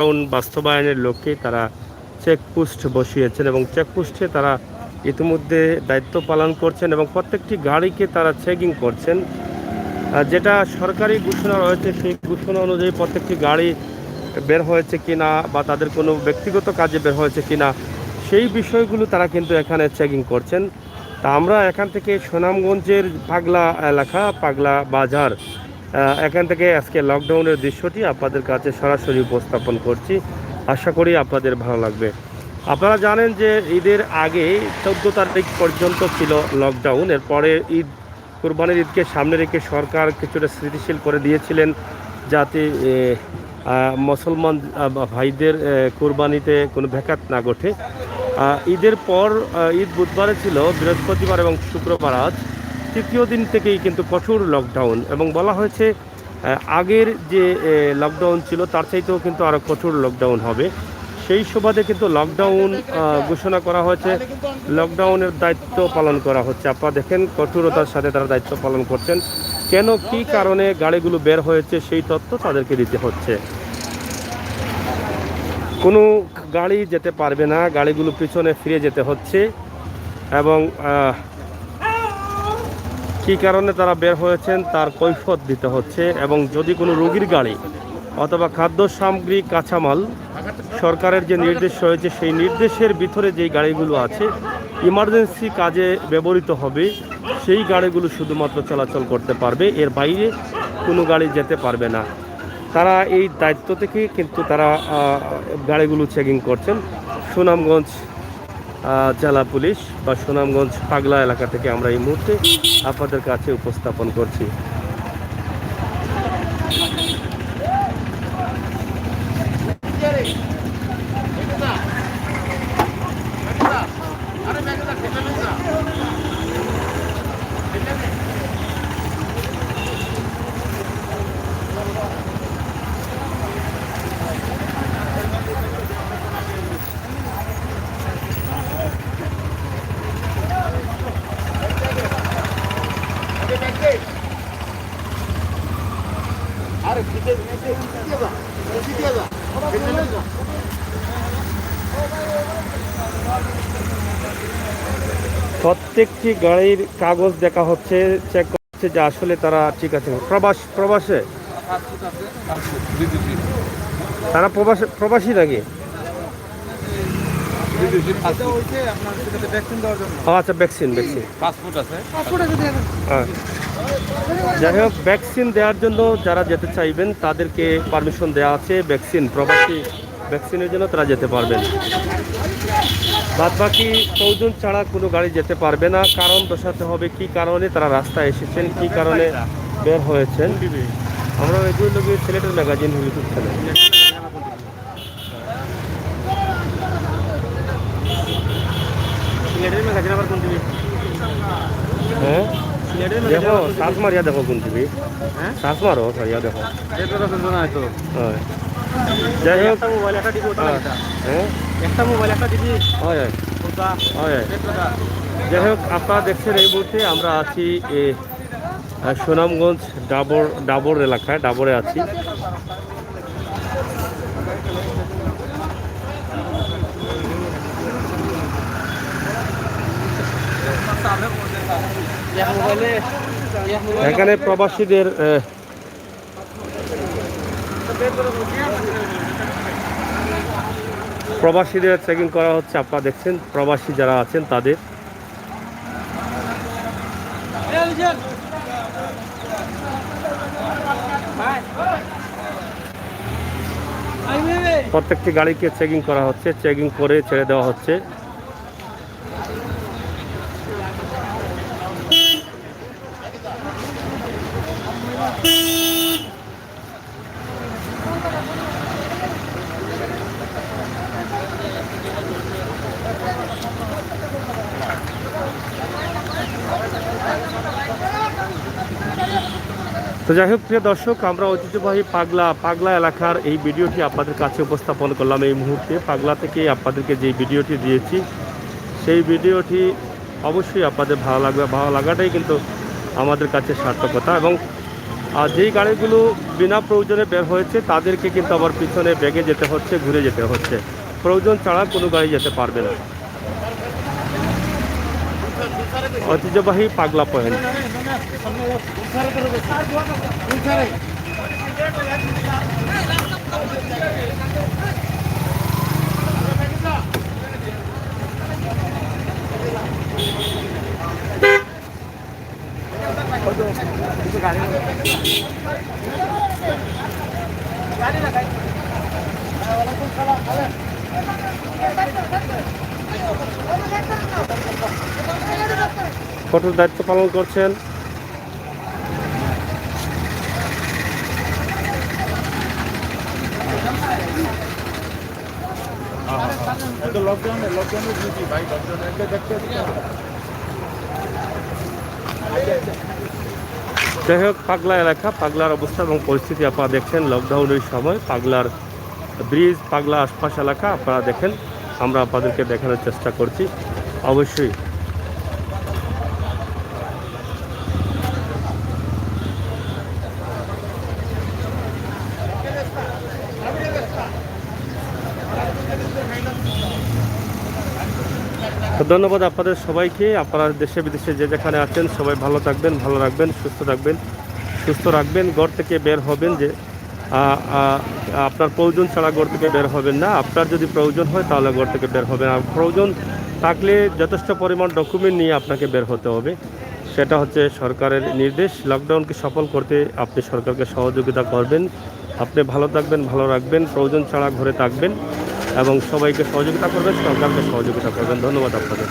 Lockdown বাস্তবায়নের লক্ষ্যে তারা চেকপোস্ট বসিয়েছেন এবং চেকপোস্টে তারা ইতিমধ্যে দায়িত্ব পালন করছেন এবং প্রত্যেকটি গাড়িকে তারা চেকিং করছেন। যেটা সরকারি ঘোষণা রয়েছে সেই ঘোষণা অনুযায়ী প্রত্যেকটি গাড়ি বের হয়েছে কিনা বা তাদের কোনো ব্যক্তিগত কাজে বের হয়েছে কিনা সেই বিষয়গুলো তারা কিন্তু এখানে চেকিং করছেন। তা আমরা এখান থেকে সুনামগঞ্জের পাগলা এলাকা, পাগলা বাজার, এখান থেকে আজকে লকডাউনের দৃশ্যটি আপনাদের কাছে সরাসরি উপস্থাপন করছি। আশা করি আপনাদের ভালো লাগবে। আপনারা জানেন যে ঈদের আগে 14 তারিখ পর্যন্ত ছিল লকডাউন। এরপরে ঈদ, কুরবানির ঈদকে সামনে রেখে সরকার কিছুটা স্থিতিশীল করে দিয়েছিলেন যাতে মুসলমান ভাইদের কুরবানিতে কোনো ব্যাঘাত না ঘটে। ঈদের পর ঈদ বুধবারে ছিল, বৃহস্পতিবার এবং শুক্রবার আজ তৃতীয় দিন থেকেই কিন্তু কঠোর লকডাউন এবং বলা হয়েছে আগের যে লকডাউন ছিল তার চাইতেও কিন্তু আরও কঠোর লকডাউন হবে। সেই সুবাদে কিন্তু লকডাউন ঘোষণা করা হয়েছে, লকডাউনের দায়িত্ব পালন করা হচ্ছে। আপনারা দেখেন কঠোরতার সাথে তারা দায়িত্ব পালন করছেন। কেন, কি কারণে গাড়িগুলো বের হয়েছে সেই তথ্য তাদেরকে দিতে হচ্ছে। কোনো গাড়ি যেতে পারবে না, গাড়িগুলো পিছনে ফিরে যেতে হচ্ছে এবং কী কারণে তারা বের হয়েছেন তার কৈফিয়ত দিতে হচ্ছে। এবং যদি কোনো রোগীর গাড়ি অথবা খাদ্য সামগ্রী, কাঁচামাল, সরকারের যে নির্দেশ রয়েছে সেই নির্দেশের ভিতরে যেই গাড়িগুলো আছে ইমার্জেন্সি কাজে ব্যবহৃত হবে সেই গাড়িগুলো শুধুমাত্র চলাচল করতে পারবে, এর বাইরে কোনো গাড়ি যেতে পারবে না। তারা এই দায়িত্ব থেকে কিন্তু তারা গাড়িগুলো চেকিং করছেন। সুনামগঞ্জ জেলা পুলিশ বা সুনামগঞ্জ পাগলা এলাকা থেকে আমরা এই মুহূর্তে আপনাদের কাছে উপস্থাপন করছি। প্রত্যেকটি গাড়ির কাগজ দেখা হচ্ছে, চেক করছে যে আসলে তারা ঠিক আছে। প্রবাসে তারা প্রবাসী নাকি? আচ্ছা, ভ্যাকসিন যাই হোক, ভ্যাকসিন দেওয়ার জন্য যারা যেতে চাইবেন তাদেরকে পারমিশন দেওয়া আছে। প্রবাসী ভ্যাকসিনের জন্য তারা যেতে পারবেন। বাদ বাকি প্রয়োজন ছাড়া কোনো গাড়ি যেতে পারবে না। কারণ দর্শাতে হবে কি কারণে তারা রাস্তায় এসেছেন, কি কারণে বের হয়েছেন। আমরা এগুলো লোক সিলেটের ম্যাগাজিন ইউটিউব চ্যানেল। হ্যাঁ, দেখো সার্চ মারিয়া দেখো কোন টিভি, সার্চ মারো সারিয়া দেখো। যাই হোক, যাই হোক, আপনারা দেখছেন এই মুহূর্তে আমরা আছি সুনামগঞ্জ ডাবর এলাকায়, ডাবরে আছি। এখানে প্রবাসীদের চেকিং করা হচ্ছে। আপনারা দেখছেন প্রবাসী যারা আছেন তাদের। প্রত্যেকটি গাড়িকে চেকিং করা হচ্ছে, চেকিং করে ছেড়ে দেওয়া হচ্ছে। তো যাই হোক, প্রিয় দর্শক, আমরা ঐতিহ্যবাহী পাগলা এলাকার এই ভিডিওটি আপনাদের কাছে উপস্থাপন করলাম। এই মুহূর্তে পাগলা থেকে আপনাদেরকে যে ভিডিওটি দিয়েছি সেই ভিডিওটি অবশ্যই আপনাদের ভালো লাগবে। ভালো লাগাটাই কিন্তু আমাদের কাছে সার্থকতা। এবং আর যেই গাড়িগুলো বিনা প্রয়োজনে বের হয়েছে তাদেরকে কিন্তু আবার পিছনে বেগে যেতে হচ্ছে, ঘুরে যেতে হচ্ছে। প্রয়োজন ছাড়া কোনো গাড়ি যেতে পারবে না। ঐতিহ্যবাহী পাগলা পয়েন্ট। কঠোর দায়িত্ব পালন করছেন। যাই হোক, পাগলা এলাকা, পাগলার অবস্থা এবং পরিস্থিতি আপনারা দেখছেন লকডাউনের সময় পাগলার ব্রিজ, পাগলা আশপাশ এলাকা আপনারা দেখেন, আমরা আপনাদেরকে দেখানোর চেষ্টা করছি। অবশ্যই তো ধন্যবাদ আপনাদের সবাইকে। আপনারা দেশে বিদেশে যে যেখানে আছেন সবাই ভালো থাকবেন, ভালো রাখবেন, সুস্থ রাখবেন। ঘর থেকে বের হবেন যে আপনার প্রয়োজন ছাড়া ঘর থেকে বের হবেন না। আপনার যদি প্রয়োজন হয় তাহলে ঘর থেকে বের হবেন। আর প্রয়োজন থাকলে যথেষ্ট পরিমাণ ডকুমেন্ট নিয়ে আপনাকে বের হতে হবে। সেটা হচ্ছে সরকারের নির্দেশ। লকডাউনকে সফল করতে আপনি সরকারকে সহযোগিতা করবেন। আপনি ভালো থাকবেন, ভালো রাখবেন, প্রয়োজন ছাড়া ঘরে থাকবেন এবং সবাইকে সহযোগিতা করবেন, সরকারকে সহযোগিতা করবেন। ধন্যবাদ আপনাদের।